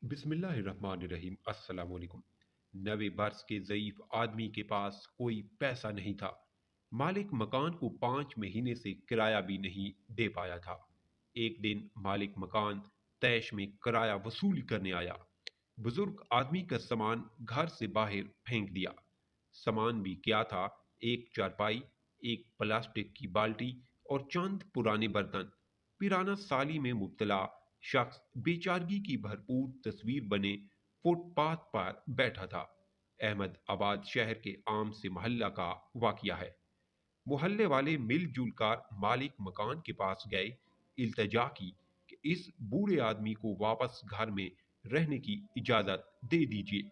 बिस्मिल्लाहिर्रहमानिर्रहीम। अस्सलाम वालेकुम। नवे बरस के ज़ईफ़ आदमी के पास कोई पैसा नहीं था। मालिक मकान को 5 महीने से किराया भी नहीं दे पाया था। एक दिन मालिक मकान तैश में किराया वसूली करने आया। बुजुर्ग आदमी का सामान घर से बाहर फेंक दिया। सामान भी क्या था? एक चारपाई, एक प्लास्टिक की बाल्टी और चंद पुराने बर्तन। पिराना साली में मुब्तला शख्स बेचारगी की भरपूर तस्वीर बने फुटपाथ पर बैठा था। अहमद आबाद शहर के आम से मोहल्ला का वाकया है। मोहल्ले वाले मिलजुल कर मालिक मकान के पास गए, इल्तजा की कि इस बूढ़े आदमी को वापस घर में रहने की इजाजत दे दीजिए,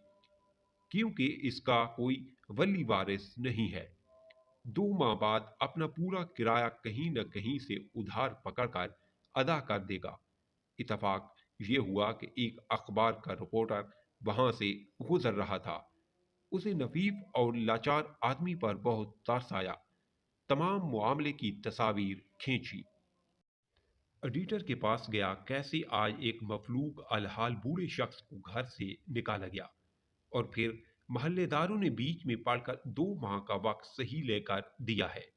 क्योंकि इसका कोई वली वारिस नहीं है। 2 माह बाद अपना पूरा किराया कहीं न कहीं से उधार पकड़कर अदा कर देगा। इत्तफाक ये हुआ कि एक अखबार का रिपोर्टर वहां से गुजर रहा था। उसे नफीफ और लाचार आदमी पर बहुत तरस आया। तमाम मामले की तस्वीर खींची। एडिटर के पास गया, कैसे आज एक मफलूक अलहाल बूढ़े शख्स को घर से निकाला गया, और फिर मोहल्लेदारों ने बीच में पड़कर 2 माह का वक्त सही लेकर दिया है।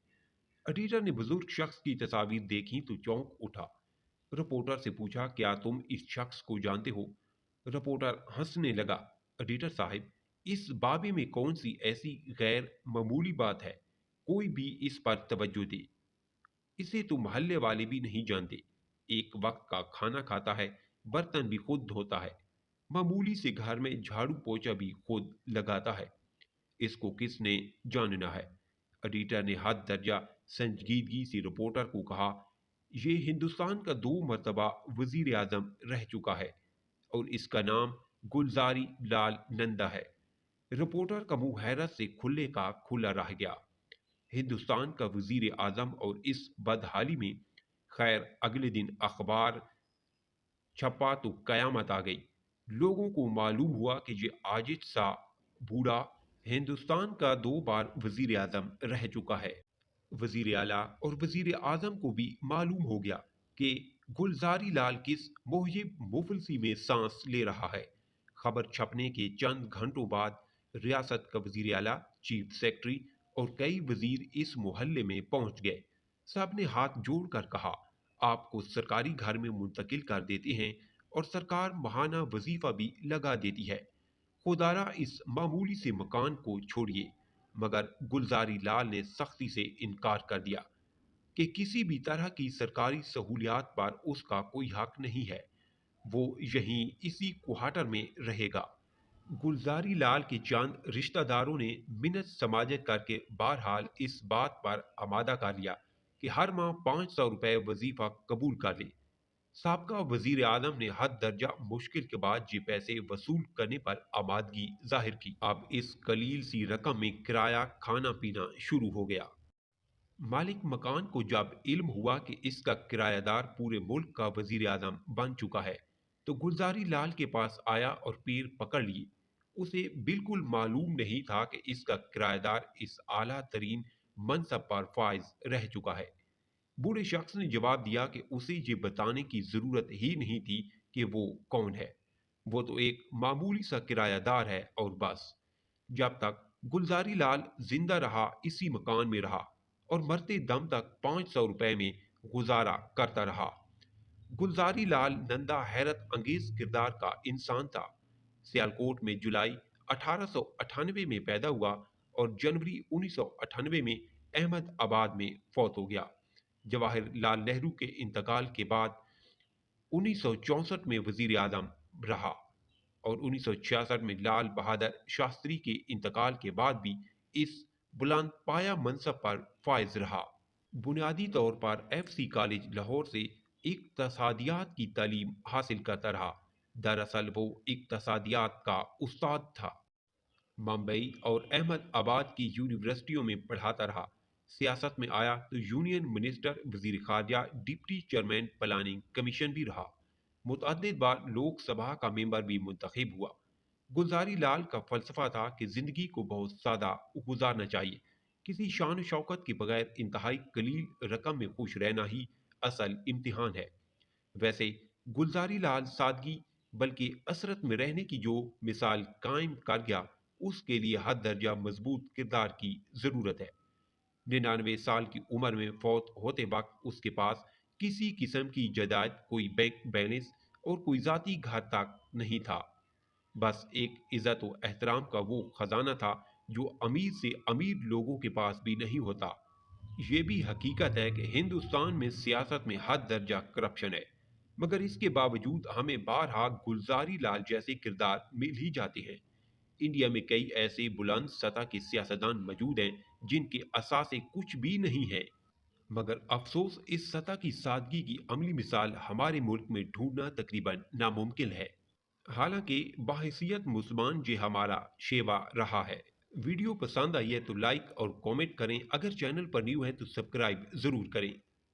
एडिटर ने बुजुर्ग शख्स की तस्वीर देखी तो चौंक उठा। रिपोर्टर से पूछा, क्या तुम इस शख्स को जानते हो? रिपोर्टर हंसने लगा। एडिटर साहब, इस बाबे में कौन सी ऐसी गैर मामूली बात है? कोई भी इस पर तवज्जो दे। इसे तो मोहल्ले वाले भी नहीं जानते। एक वक्त का खाना खाता है, बर्तन भी खुद धोता है, मामूली से घर में झाड़ू पोछा भी खुद लगाता है। इसको किसने जानना है? एडिटर ने हद दर्जा संजीदगी से रिपोर्टर को कहा, ये हिंदुस्तान का 2 मरतबा वजीर आजम रह चुका है और इसका नाम गुलजारी लाल नंदा है। रिपोर्टर का मुंह हैरत से खुले का खुला रह गया। हिंदुस्तान का वजीर आजम और इस बदहाली में। खैर, अगले दिन अखबार छपा तो कयामत आ गई। लोगों को मालूम हुआ कि ये आजिज सा बूढ़ा हिंदुस्तान का 2 बार वजीर आजम रह चुका है। वजीर आला और वजीर आजम को भी मालूम हो गया कि गुलजारी लाल किस मोहजिब मुफलसी में सांस ले रहा है। खबर छपने के चंद घंटों बाद रियासत का वजीर आला, चीफ सेक्रेटरी और कई वजीर इस मोहल्ले में पहुंच गए। सब ने हाथ जोड़कर कहा, आपको सरकारी घर में मुंतकिल कर देते हैं और सरकार महाना वजीफा भी लगा देती है। खुदारा इस मामूली से मकान को छोड़िए। मगर गुलजारी लाल ने सख्ती से इनकार कर दिया कि किसी भी तरह की सरकारी सहूलियात पर उसका कोई हक नहीं है। वो यहीं इसी क्वार्टर में रहेगा। गुलजारी लाल के चंद रिश्तेदारों ने मिन्नत समाजत करके बहरहाल इस बात पर आमादा कर लिया कि हर माह 500 रुपये वजीफा कबूल कर ले। साबका वजीर आजम ने हद दर्जा मुश्किल के बाद ये पैसे वसूल करने पर आमादगी जाहिर की। अब इस कलील सी रकम में किराया, खाना पीना शुरू हो गया। मालिक मकान को जब इल्म हुआ कि इसका किरायादार पूरे मुल्क का वजीर आजम बन चुका है, तो गुलजारी लाल के पास आया और पैर पकड़ लिए। उसे बिल्कुल मालूम नहीं था कि इसका किरायादार इस आला तरीन मनसब पर फाइज रह चुका है। बूढ़े शख्स ने जवाब दिया कि उसे ये बताने की जरूरत ही नहीं थी कि वो कौन है। वो तो एक मामूली सा किरायादार है और बस। जब तक गुलजारी लाल जिंदा रहा इसी मकान में रहा और मरते दम तक 500 रुपए में गुजारा करता रहा। गुलजारी लाल नंदा हैरत अंगेज किरदार का इंसान था। सियालकोट में जुलाई 1898 में पैदा हुआ और जनवरी 1998 में अहमद आबाद में फौत हो गया। जवाहरलाल नेहरू के इंतकाल के बाद 1964 में वजीर आजम रहा और 1966 में लाल बहादुर शास्त्री के इंतकाल के बाद भी इस बुलंद पाया मनसब पर फायज रहा। बुनियादी तौर पर एफसी कॉलेज लाहौर से इक्तसादियात की तालीम हासिल करता रहा। दरअसल वो इक्तसादियात का उस्ताद था। मुंबई और अहमद आबाद की यूनिवर्सिटियों में पढ़ाता रहा। सियासत में आया तो यूनियन मिनिस्टर, वजीर खारजा, डिप्टी चेयरमैन प्लानिंग कमीशन भी रहा। मुतअद्दिद बार लोकसभा का मेंबर भी मुंतखब हुआ। गुलजारी लाल का फलसफा था कि जिंदगी को बहुत सादा गुजारना चाहिए। किसी शान शौकत के बगैर इंतहाई कलील रकम में खुश रहना ही असल इम्तिहान है। वैसे गुलजारी लाल सादगी بلکہ اسرت میں رہنے کی جو مثال قائم کر گیا، اس کے لیے حد درجہ مضبوط کردار کی ضرورت ہے۔ 99 سال کی عمر میں فوت ہوتے وقت اس کے پاس کسی قسم کی جائیداد، کوئی بینک بیلنس اور کوئی ذاتی گھر تک نہیں تھا۔ بس ایک عزت و احترام کا وہ خزانہ تھا جو امیر سے امیر لوگوں کے پاس بھی نہیں ہوتا۔ یہ بھی حقیقت ہے کہ ہندوستان میں سیاست میں حد درجہ کرپشن ہے، مگر اس کے باوجود ہمیں بارہا گلزاری لال جیسے کردار مل ہی جاتے ہیں۔ انڈیا میں کئی ایسے بلند سطح کے سیاستدان موجود ہیں جن کے اثاثے کچھ بھی نہیں ہیں، مگر افسوس اس سطح کی سادگی کی عملی مثال ہمارے ملک میں ڈھونڈنا تقریباً ناممکن ہے۔ حالانکہ بحیثیت مسلمان یہ ہمارا شیوا رہا ہے۔ ویڈیو پسند آئی ہے تو لائک اور کامنٹ کریں، اگر چینل پر نیو ہیں تو سبسکرائب ضرور کریں۔